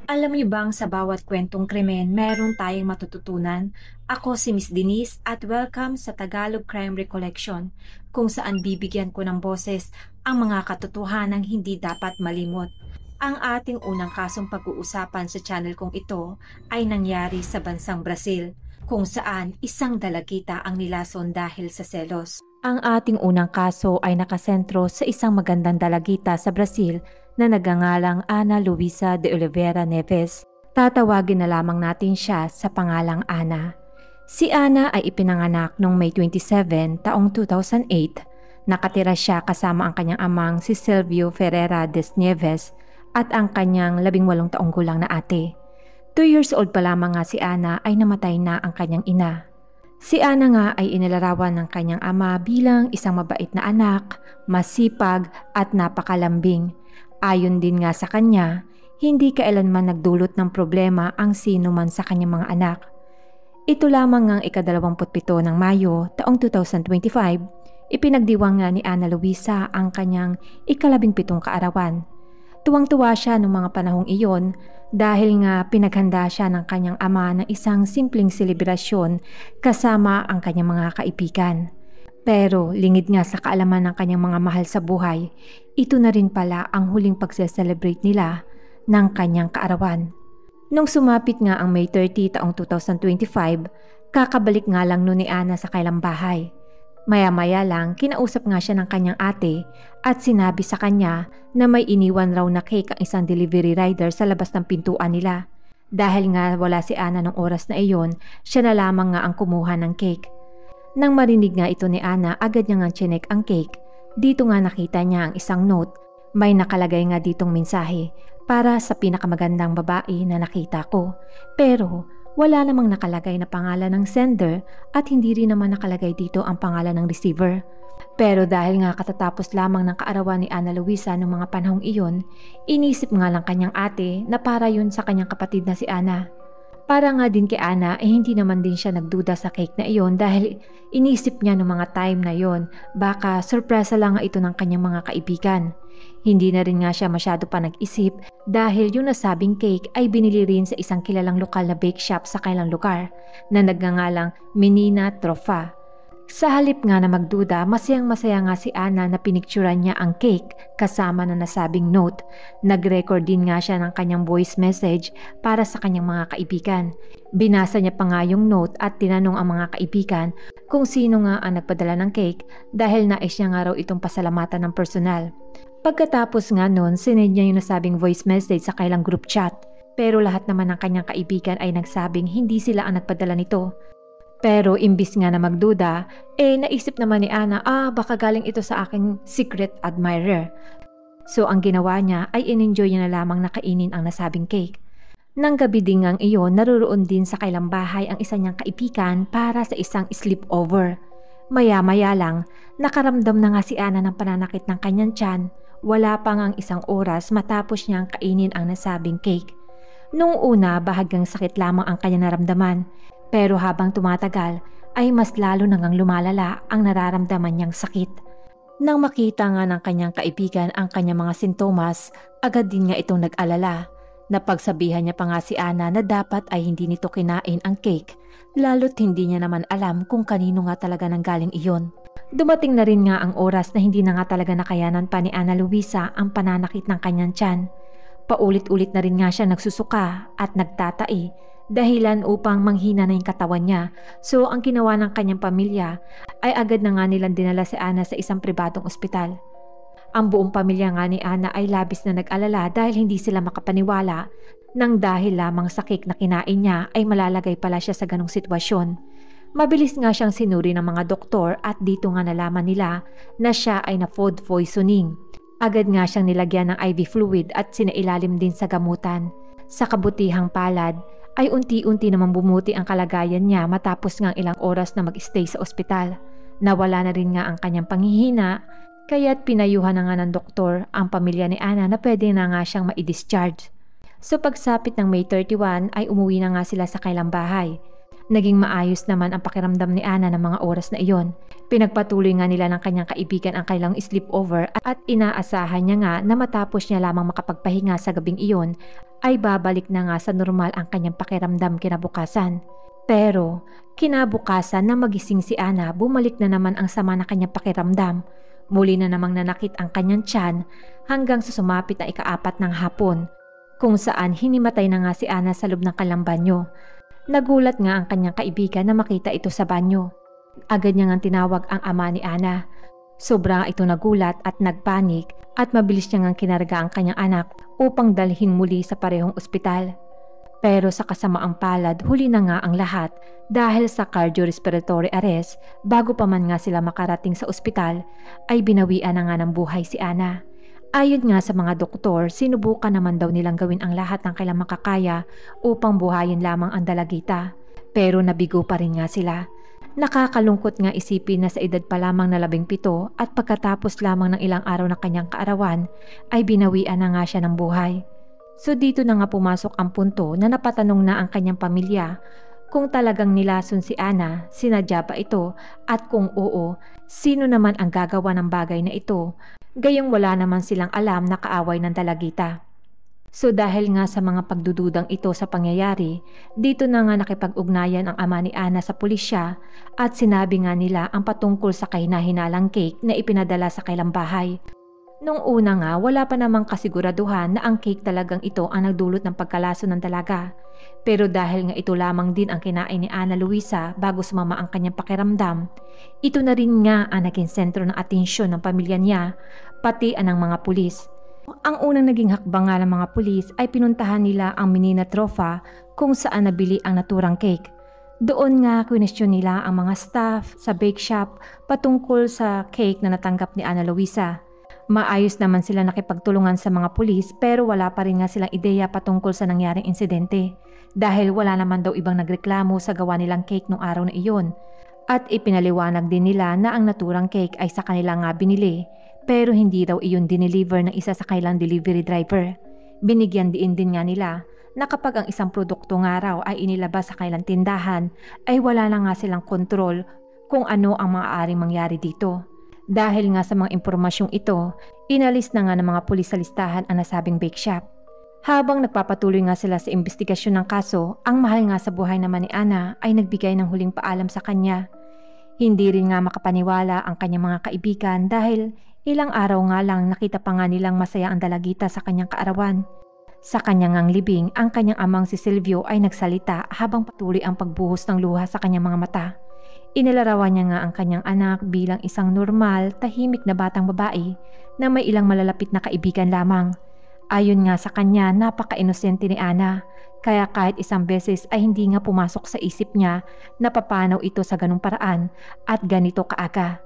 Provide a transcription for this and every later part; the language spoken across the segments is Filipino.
Alam niyo bang sa bawat kwentong krimen, meron tayong matututunan? Ako si Miss Denise at welcome sa Tagalog Crime Recollection, kung saan bibigyan ko ng boses ang mga katotohanang hindi dapat malimot. Ang ating unang kasong pag-uusapan sa channel kong ito ay nangyari sa bansang Brazil, kung saan isang dalagita ang nilason dahil sa selos. Ang ating unang kaso ay nakasentro sa isang magandang dalagita sa Brazil na nagngangalang Ana Luisa de Oliveira Neves. Tatawagin na lamang natin siya sa pangalang Ana. Si Ana ay ipinanganak noong May 27 taong 2008. Nakatira siya kasama ang kanyang amang si Silvio Ferreira des Nieves at ang kanyang 18 taong gulang na ate. 2 years old pa lamang nga si Ana ay namatay na ang kanyang ina. Si Ana nga ay inilarawan ng kanyang ama bilang isang mabait na anak, masipag at napakalambing. Ayon din nga sa kanya, hindi kailanman nagdulot ng problema ang sino man sa kanyang mga anak. Ito lamang ang ika-27 ng Mayo taong 2025, ipinagdiwang nga ni Ana Luisa ang kanyang ika-17 kaarawan. Tuwang-tuwa siya noong mga panahong iyon dahil nga pinaghanda siya ng kanyang ama ng isang simpleng selebrasyon kasama ang kanyang mga kaibigan. Pero lingid nga sa kaalaman ng kanyang mga mahal sa buhay, ito na rin pala ang huling pagse-celebrate nila ng kanyang kaarawan. Nung sumapit nga ang May 30 taong 2025, kakabalik nga lang noon ni Ana sa kailang bahay. Maya-maya lang, kinausap nga siya ng kanyang ate at sinabi sa kanya na may iniwan raw na cake ang isang delivery rider sa labas ng pintuan nila. Dahil nga wala si Ana nung oras na iyon, siya na lamang nga ang kumuha ng cake. Nang marinig nga ito ni Ana, agad niya nga chinek ang cake. Dito nga nakita niya ang isang note. May nakalagay nga ditong mensahe para sa pinakamagandang babae na nakita ko. Pero wala namang nakalagay na pangalan ng sender at hindi rin naman nakalagay dito ang pangalan ng receiver. Pero dahil nga katatapos lamang ng kaarawan ni Ana Luisa noong mga panahong iyon, inisip nga lang kanyang ate na para yun sa kanyang kapatid na si Ana. Para nga din kay Ana hindi naman din siya nagduda sa cake na iyon dahil inisip niya noong mga time na iyon baka sorpresa lang nga ito ng kanyang mga kaibigan. Hindi na rin nga siya masyado pa nag-isip dahil yung nasabing cake ay binili rin sa isang kilalang lokal na bake shop sa kailang lugar na nagngangalang Menina Trofa. Sa halip nga na magduda, masayang-masaya nga si Ana na pinicturan niya ang cake kasama na nasabing note. Nag-record din nga siya ng kanyang voice message para sa kanyang mga kaibigan. Binasa niya pa nga yung note at tinanong ang mga kaibigan kung sino nga ang nagpadala ng cake dahil nais niya nga raw itong pasalamatan ng personal. Pagkatapos nga nun, sinend niya yung nasabing voice message sa kailang group chat. Pero lahat naman ng kanyang kaibigan ay nagsabing hindi sila ang nagpadala nito. Pero imbis nga na magduda, naisip naman ni Ana, baka galing ito sa aking secret admirer. So ang ginawa niya ay in-enjoy niya na lamang nakainin ang nasabing cake. Nang gabi din ngang iyon, naroon din sa kailang bahay ang isa niyang kaibigan para sa isang sleepover. Maya-maya lang, nakaramdam na nga si Ana ng pananakit ng kanyang tiyan. Wala pa ngang isang oras matapos niyang kainin ang nasabing cake. Nung una, bahagyang sakit lamang ang kanya naramdaman. Pero habang tumatagal ay mas lalo nang lumalala ang nararamdaman niyang sakit. Nang makita nga ng kanyang kaibigan ang kanyang mga sintomas, agad din nga itong nag-alala. Napagsabihan niya pa nga si Ana na dapat ay hindi nito kinain ang cake, lalo't hindi niya naman alam kung kanino nga talaga nanggaling iyon. Dumating na rin nga ang oras na hindi na nga talaga nakayanan pa ni Ana Luisa ang pananakit ng kanyang tiyan. Paulit-ulit na rin nga siya nagsusuka at nagtatai, dahilan upang manghina na yung katawan niya. So ang ginawa ng kanyang pamilya ay agad na nga nilang dinala si Ana sa isang pribadong ospital. Ang buong pamilya nga ni Ana ay labis na nag-alala dahil hindi sila makapaniwala nang dahil lamang sa cake na kinain niya ay malalagay pala siya sa ganong sitwasyon. Mabilis nga siyang sinuri ng mga doktor at dito nga nalaman nila na siya ay na food poisoning. Agad nga siyang nilagyan ng IV fluid at sinailalim din sa gamutan. Sa kabutihang palad, ay unti-unti naman bumuti ang kalagayan niya matapos nga ilang oras na mag-stay sa ospital. Nawala na rin nga ang kanyang panghihina, kaya't pinayuhan na nga ng doktor ang pamilya ni Ana na pwede na nga siyang ma-discharge. So pagsapit ng May 31 ay umuwi na nga sila sa kailang bahay. Naging maayos naman ang pakiramdam ni Ana ng mga oras na iyon. Pinagpatuloy nga nila ng kanyang kaibigan ang kailang sleepover at inaasahan niya nga na matapos niya lamang makapagpahinga sa gabing iyon ay babalik na nga sa normal ang kanyang pakiramdam kinabukasan. Pero kinabukasan na magising si Ana, bumalik na naman ang sama na kanyang pakiramdam. Muli na namang nanakit ang kanyang tiyan hanggang sa sumapit na ika-4 ng hapon, kung saan hinimatay na nga si Ana sa loob ng kanilang banyo. Nagulat nga ang kanyang kaibigan na makita ito sa banyo. Agad niya ngang tinawag ang ama ni Ana. Sobra ito nagulat at nagpanik at mabilis niya ngang kinarga ang kanyang anak upang dalhin muli sa parehong ospital. Pero sa kasamaang palad, huli na nga ang lahat dahil sa cardiorespiratory arrest. Bago pa man nga sila makarating sa ospital ay binawian na nga ng buhay si Ana. Ayon nga sa mga doktor, sinubukan naman daw nilang gawin ang lahat ng kailang makakaya upang buhayin lamang ang dalagita. Pero nabigo pa rin nga sila. Nakakalungkot nga isipin na sa edad pa lamang na 17 at pagkatapos lamang ng ilang araw na kanyang kaarawan ay binawian na nga siya ng buhay. So dito na nga pumasok ang punto na napatanong na ang kanyang pamilya kung talagang nilason si Ana, sinadya ba ito, at kung oo, sino naman ang gagawa ng bagay na ito, gayong wala naman silang alam na kaaway ng dalagita. So dahil nga sa mga pagdududang ito sa pangyayari, dito na nga nakipag-ugnayan ang ama ni Ana sa pulisya at sinabi nga nila ang patungkol sa kahina-hinalang cake na ipinadala sa kailang bahay. Nung una nga, wala pa namang kasiguraduhan na ang cake talagang ito ang nagdulot ng pagkalaso ng dalaga. Pero dahil nga ito lamang din ang kinain ni Ana Luisa bago sumama ang kanyang pakiramdam, ito na rin nga ang naging sentro ng atensyon ng pamilya niya, pati ang mga pulis. Ang unang naging hakbang nga ng mga pulis ay pinuntahan nila ang Menina Trofa kung saan nabili ang naturang cake. Doon nga kwestiyon nila ang mga staff sa bake shop patungkol sa cake na natanggap ni Ana Luisa. Maayos naman sila nakipagtulungan sa mga pulis pero wala pa rin nga silang ideya patungkol sa nangyaring insidente dahil wala naman daw ibang nagreklamo sa gawa nilang cake nung araw na iyon. At ipinaliwanag din nila na ang naturang cake ay sa kanila nga binili. Pero hindi daw iyon dineliver ng isa sa kailang delivery driver. Binigyan din nga nila na kapag ang isang produkto nga raw ay inilabas sa kailang tindahan ay wala na nga silang kontrol kung ano ang maaaring mangyari dito. Dahil nga sa mga impormasyong ito, inalis na nga ng mga pulis sa listahan ang nasabing bake shop. Habang nagpapatuloy nga sila sa investigasyon ng kaso, ang mahal nga sa buhay naman ni Ana ay nagbigay ng huling paalam sa kanya. Hindi rin nga makapaniwala ang kanyang mga kaibigan dahil ilang araw nga lang nakita pa nga nilang masaya ang dalagita sa kanyang kaarawan. Sa kanyang ngang libing, ang kanyang amang si Silvio ay nagsalita habang patuloy ang pagbuhos ng luha sa kanyang mga mata. Inilarawan niya nga ang kanyang anak bilang isang normal, tahimik na batang babae na may ilang malalapit na kaibigan lamang. Ayon nga sa kanya, napaka-inosente ni Ana, kaya kahit isang beses ay hindi nga pumasok sa isip niya na papanaw ito sa ganung paraan at ganito kaaga.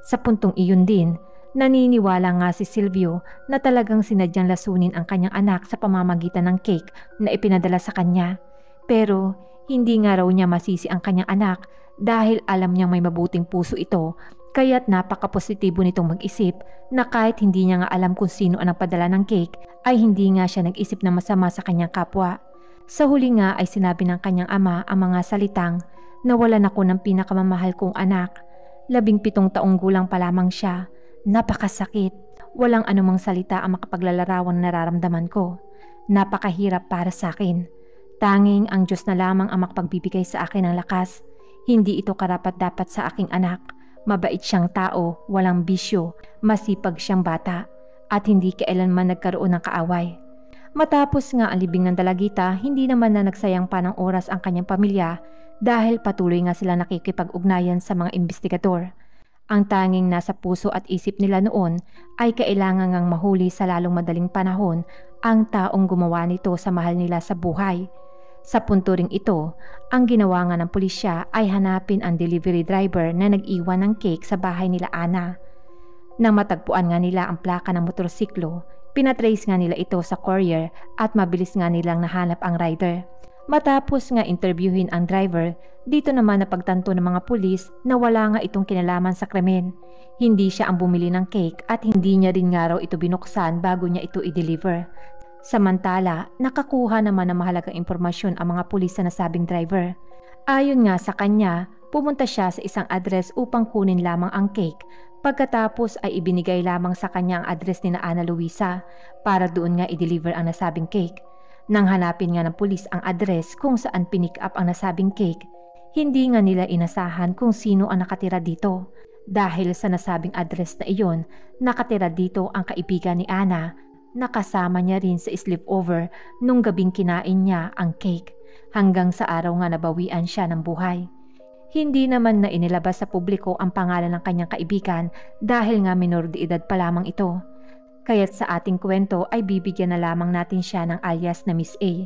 Sa puntong iyon din, naniniwala nga si Silvio na talagang sinadyang lasunin ang kanyang anak sa pamamagitan ng cake na ipinadala sa kanya. Pero hindi nga raw niya masisi ang kanyang anak dahil alam niyang may mabuting puso ito, kaya't napaka-positibo nitong mag-isip na kahit hindi niya nga alam kung sino ang nagpadala ng cake ay hindi nga siya nag-isip na masama sa kanyang kapwa. Sa huli nga ay sinabi ng kanyang ama ang mga salitang, "Nawalan ako ng pinakamamahal kong anak. 17 taong gulang pa lamang siya. Napakasakit. Walang anumang salita ang makapaglalarawan na nararamdaman ko. Napakahirap para sa akin. Tanging ang Diyos na lamang ang makapagbibigay sa akin ng lakas. Hindi ito karapat-dapat sa aking anak. Mabait siyang tao, walang bisyo, masipag siyang bata, at hindi kailanman nagkaroon ng kaaway." Matapos nga ang libing ng dalagita, hindi naman na nagsayang pa ng oras ang kanyang pamilya dahil patuloy nga sila nakikipag-ugnayan sa mga investigador. Ang tanging nasa puso at isip nila noon ay kailangan ngang mahuli sa lalong madaling panahon ang taong gumawa nito sa mahal nila sa buhay. Sa punto ring ito, ang ginawa nga ng pulisya ay hanapin ang delivery driver na nag-iwan ng cake sa bahay nila Ana. Nang matagpuan nga nila ang plaka ng motorsiklo, pinatrace nga nila ito sa courier at mabilis nga nilang nahanap ang rider. Matapos nga interviewin ang driver, dito naman napagtanto ng mga pulis na wala nga itong kinalaman sa krimen. Hindi siya ang bumili ng cake at hindi niya rin nga raw ito binuksan bago niya ito i-deliver. Samantala, nakakuha naman ng mahalagang impormasyon ang mga pulis sa nasabing driver. Ayon nga sa kanya, pumunta siya sa isang address upang kunin lamang ang cake. Pagkatapos ay ibinigay lamang sa kanya ang address ni Ana Luisa para doon nga i-deliver ang nasabing cake. Nang hanapin nga ng pulis ang address kung saan pinick up ang nasabing cake, hindi nga nila inasahan kung sino ang nakatira dito. Dahil sa nasabing address na iyon, nakatira dito ang kaibigan ni Ana na kasama niya rin sa sleepover nung gabing kinain niya ang cake hanggang sa araw nga nabawian siya ng buhay. Hindi naman na inilabas sa publiko ang pangalan ng kanyang kaibigan dahil nga minor de edad pa lamang ito. Kaya't sa ating kwento ay bibigyan na lamang natin siya ng alias na Miss A.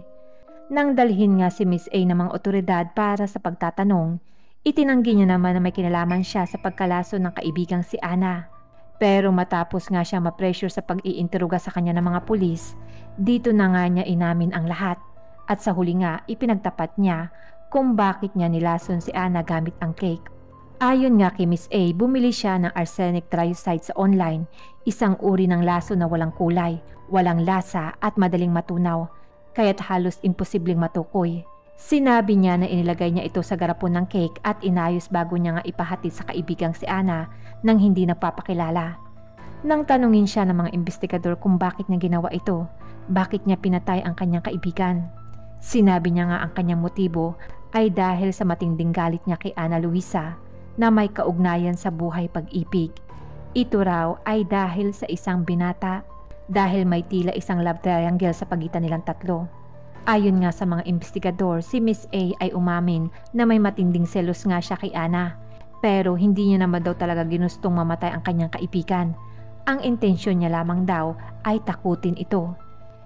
Nang dalhin nga si Miss A ng mga otoridad para sa pagtatanong, itinanggi niya naman na may kinalaman siya sa pagkalaso ng kaibigang si Ana. Pero matapos nga siya ma-pressure sa pag-iinteroga sa kanya ng mga pulis, dito na nga niya inamin ang lahat. At sa huli nga ipinagtapat niya kung bakit niya nilason si Ana gamit ang cake. Ayon nga kay Miss A, bumili siya ng arsenic triocide sa online, isang uri ng laso na walang kulay, walang lasa at madaling matunaw, kaya't halos imposibleng matukoy. Sinabi niya na inilagay niya ito sa garapon ng cake at inayos bago niya nga ipahatid sa kaibigang si Ana nang hindi nagpapakilala. Nang tanungin siya ng mga investigador kung bakit niya ginawa ito, bakit niya pinatay ang kanyang kaibigan, sinabi niya nga ang kanyang motibo ay dahil sa matinding galit niya kay Ana Luisa na may kaugnayan sa buhay pag-ibig. Ito raw ay dahil sa isang binata, dahil may tila isang love triangle sa pagitan nilang tatlo. Ayon nga sa mga investigador, si Miss A ay umamin na may matinding selos nga siya kay Ana, pero hindi niya naman daw talaga ginustong mamatay ang kanyang kaibigan. Ang intensyon niya lamang daw ay takutin ito.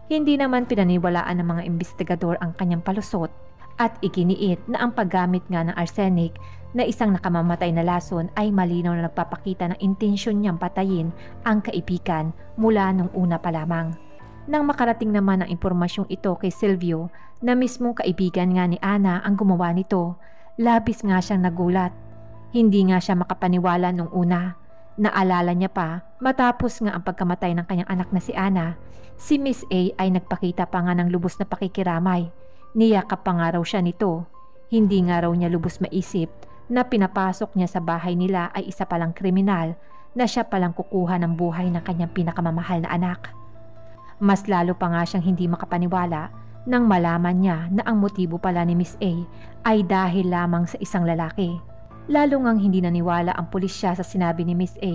Hindi naman pinaniwalaan ng mga investigador ang kanyang palusot at iginiit na ang paggamit nga ng arsenic na isang nakamamatay na lason ay malinaw na nagpapakita ng intensyon niyang patayin ang kaibigan mula nung una pa lamang. Nang makarating naman ang impormasyong ito kay Silvio na mismong kaibigan nga ni Ana ang gumawa nito, labis nga siyang nagulat. Hindi nga siya makapaniwala nung una. Naalala niya pa, matapos nga ang pagkamatay ng kanyang anak na si Ana, si Miss A ay nagpakita pa nga ng lubos na pakikiramay. Niyakap pa nga raw siya nito. Hindi nga raw niya lubos maisip na pinapasok niya sa bahay nila ay isa palang kriminal na siya palang kukuha ng buhay ng kanyang pinakamamahal na anak. Mas lalo pa nga siyang hindi makapaniwala nang malaman niya na ang motibo pala ni Miss A ay dahil lamang sa isang lalaki. Lalo ngang hindi naniwala ang pulisya sa sinabi ni Miss A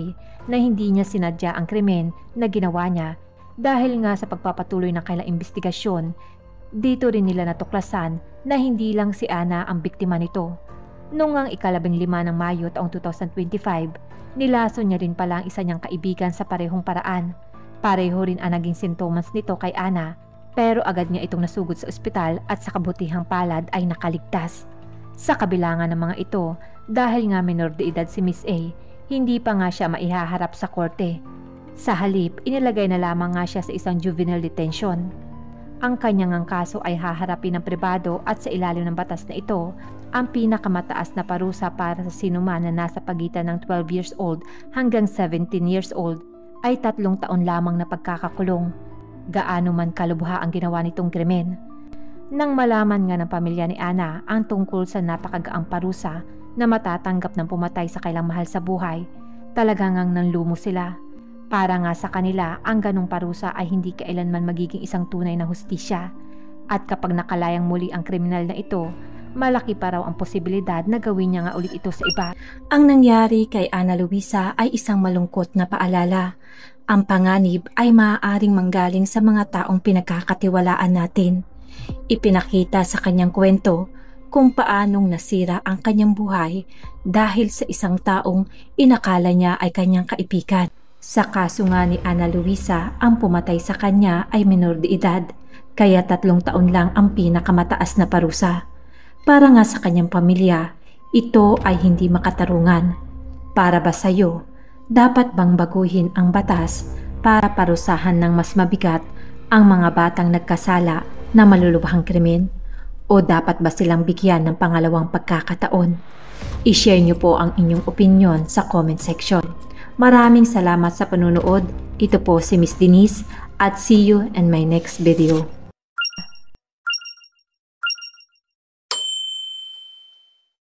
na hindi niya sinadya ang krimen na ginawa niya dahil nga sa pagpapatuloy ng kailang investigasyon. Dito rin nila natuklasan na hindi lang si Ana ang biktima nito. Noong ang ika-15 ng Mayo taong 2025, nilason niya rin pala ang isa niyang kaibigan sa parehong paraan. Pareho rin ang naging sintomas nito kay Ana, pero agad niya itong nasugod sa ospital at sa kabutihang palad ay nakaligtas. Sa kabilangan ng mga ito, dahil nga minor de edad si Miss A, hindi pa nga siya maihaharap sa korte. Sa halip, inilagay na lamang nga siya sa isang juvenile detention. Ang kanyang kaso ay haharapin ng pribado at sa ilalim ng batas na ito, ang pinakamataas na parusa para sa sinuman na nasa pagitan ng 12 years old hanggang 17 years old ay 3 taon lamang na pagkakakulong. Gaano man kalubha ang ginawa nitong krimen. Nang malaman nga ng pamilya ni Ana ang tungkol sa napakagaang parusa na matatanggap ng pumatay sa kailang mahal sa buhay, talagang ngang nanlumo sila. Para nga sa kanila, ang ganong parusa ay hindi kailanman magiging isang tunay na hustisya. At kapag nakalayang muli ang kriminal na ito, malaki pa raw ang posibilidad na gawin niya nga ulit ito sa iba. Ang nangyari kay Ana Luisa ay isang malungkot na paalala. Ang panganib ay maaaring manggaling sa mga taong pinagkakatiwalaan natin. Ipinakita sa kanyang kwento kung paanong nasira ang kanyang buhay dahil sa isang taong inakala niya ay kanyang kaibigan. Sa kaso nga ni Ana Luisa, ang pumatay sa kanya ay minor de edad, kaya 3 taon lang ang pinakamataas na parusa. Para nga sa kanyang pamilya, ito ay hindi makatarungan. Para ba sa'yo, dapat bang baguhin ang batas para parusahan ng mas mabigat ang mga batang nagkasala na malulubhang krimen? O dapat ba silang bigyan ng pangalawang pagkakataon? I-share niyo po ang inyong opinion sa comment section. Maraming salamat sa panunood. Ito po si Miss Denise at see you in my next video.